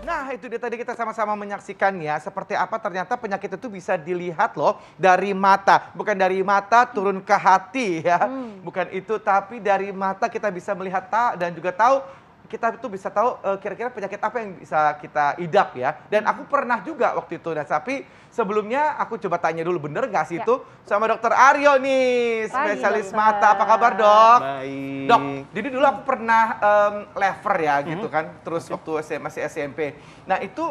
Nah, itu dia tadi kita sama-sama menyaksikan ya, seperti apa ternyata penyakit itu bisa dilihat loh dari mata. Bukan dari mata turun ke hati ya. Bukan itu, tapi dari mata kita bisa melihat dan juga tahu, kita itu bisa tahu kira-kira penyakit apa yang bisa kita idap ya. Dan aku pernah juga waktu itu, nah tapi sebelumnya aku coba tanya dulu, bener gak sih itu sama Dokter Aryo nih, spesialis mata. Apa kabar dok? Baik. Dok, jadi dulu aku pernah lever ya gitu kan, terus waktu masih SMP. Nah itu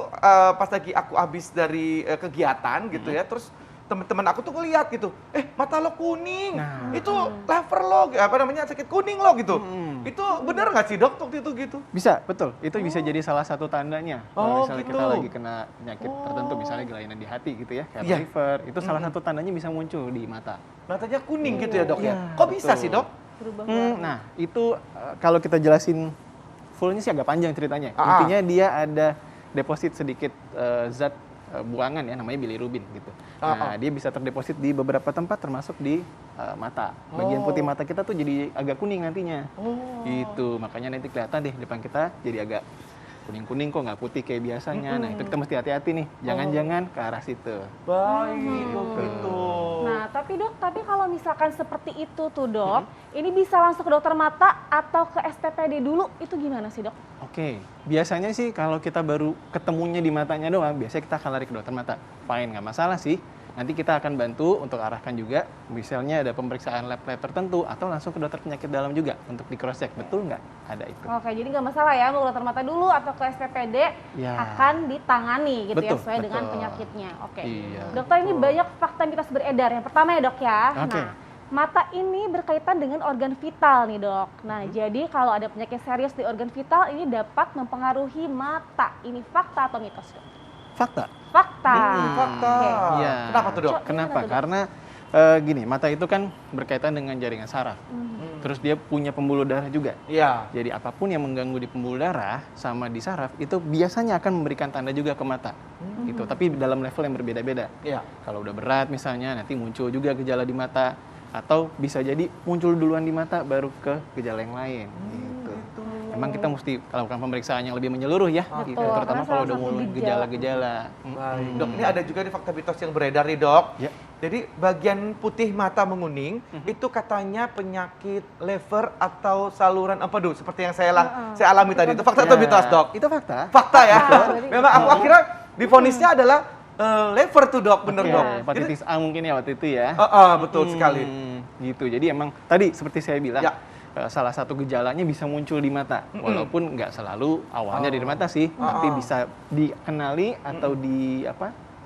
pas lagi aku habis dari kegiatan gitu ya, terus teman-teman aku tuh ngeliat gitu, mata lo kuning, itu lever lo, apa namanya, sakit kuning lo gitu. Itu bener nggak sih dok waktu itu gitu? Bisa, betul. Itu bisa jadi salah satu tandanya. Kalau misalnya gitu. kita lagi kena penyakit tertentu, misalnya kelainan di hati gitu ya, kayak liver, itu salah satu tandanya bisa muncul di mata. Matanya kuning gitu ya dok ya? Kok bisa sih dok? Nah, itu kalau kita jelasin fullnya sih agak panjang ceritanya. Intinya dia ada deposit sedikit zat buangan ya, namanya bilirubin gitu. Nah, dia bisa terdeposit di beberapa tempat termasuk di mata. Bagian putih mata kita tuh jadi agak kuning nantinya. Itu makanya nanti kelihatan deh depan kita jadi agak kuning-kuning kok nggak putih kayak biasanya. Nah, itu kita mesti hati-hati nih. Jangan-jangan ke arah situ. Baik, gitu. Nah, tapi kalau misalkan seperti itu tuh dok, ini bisa langsung ke dokter mata atau ke SPPD dulu, itu gimana sih dok? Oke, biasanya sih kalau kita baru ketemunya di matanya doang, biasanya kita akan lari ke dokter mata. Fine, nggak masalah sih. Nanti kita akan bantu untuk arahkan juga, misalnya ada pemeriksaan lab-lab tertentu, atau langsung ke dokter penyakit dalam juga untuk di cross check. Betul nggak? Ada itu. Oke, jadi nggak masalah ya, mau ke dokter mata dulu atau ke SPPD akan ditangani gitu ya, sesuai dengan penyakitnya. Oke, dokter ini banyak fakta mitos beredar. Yang pertama ya dok ya, nah mata ini berkaitan dengan organ vital nih dok. Nah jadi kalau ada penyakit serius di organ vital ini dapat mempengaruhi mata. Ini fakta atau mitos dok? Fakta. Fakta. Fakta. Iya. Kenapa tuh dok? Kenapa? Karena gini, mata itu kan berkaitan dengan jaringan saraf. Terus dia punya pembuluh darah juga. Iya. Jadi apapun yang mengganggu di pembuluh darah sama di saraf itu biasanya akan memberikan tanda juga ke mata. Gitu. Tapi dalam level yang berbeda-beda. Iya. Kalau udah berat misalnya nanti muncul juga gejala di mata, atau bisa jadi muncul duluan di mata baru ke gejala yang lain. Gitu. Emang kita mesti lakukan pemeriksaan yang lebih menyeluruh ya, gitu. Terutama kalau udah mulai gejala-gejala. Baik. Dok, ini ada juga nih fakta mitos yang beredar nih dok. Jadi bagian putih mata menguning itu katanya penyakit lever atau saluran empedu seperti yang saya alami tadi. Itu fakta atau mitos dok? Itu fakta. Fakta ya. Memang aku akhirnya divonisnya adalah lever tuh dok, bener dok. Hepatitis A mungkin ya waktu itu ya. Betul sekali. Gitu. Jadi emang tadi seperti saya bilang, salah satu gejalanya bisa muncul di mata, walaupun nggak selalu awalnya dari mata sih, tapi bisa dikenali atau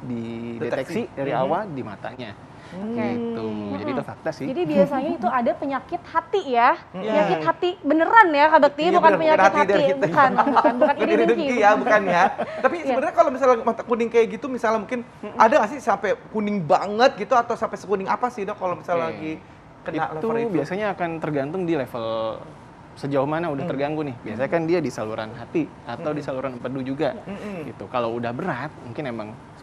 dideteksi dari awal di matanya. Gitu. Jadi itu fakta sih. Jadi biasanya itu ada penyakit hati ya, penyakit hati beneran ya Kak Bekti, bukan penyakit hati, bukan iri dengki ya, bukan ya. Tapi sebenarnya kalau misalnya mata kuning kayak gitu, misalnya mungkin ada nggak sih sampai kuning banget gitu, atau sampai sekuning apa sih dok kalau misalnya lagi kena lever itu? Biasanya akan tergantung di level sejauh mana udah terganggu nih. Biasanya kan dia di saluran hati atau di saluran empedu juga. Gitu. Kalau udah berat,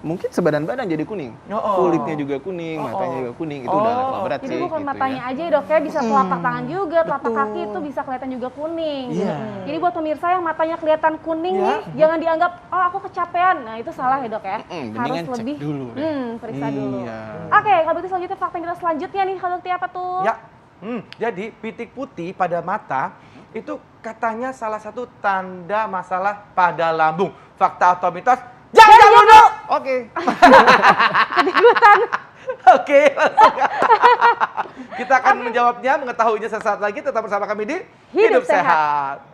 mungkin sebadan-badan jadi kuning. Kulitnya juga kuning, matanya juga kuning. Itu udah level berat sih. Jadi bukan gitu matanya aja ya dok ya, bisa telapak tangan juga, telapak kaki itu bisa kelihatan juga kuning. Jadi buat pemirsa yang matanya kelihatan kuning nih, jangan dianggap, oh aku kecapean. Nah itu salah ya dok ya. Harus lebih dulu periksa dulu. Oke, kalau begitu selanjutnya fakta mitos selanjutnya nih, Kak Bekti apa tuh? Jadi pitik putih pada mata itu katanya salah satu tanda masalah pada lambung. Fakta atau mitos? Jangan dulu. Oke. Kedikutan. Oke. Kita akan menjawabnya, mengetahuinya sesaat lagi. Tetap bersama kami di Hidup Sehat.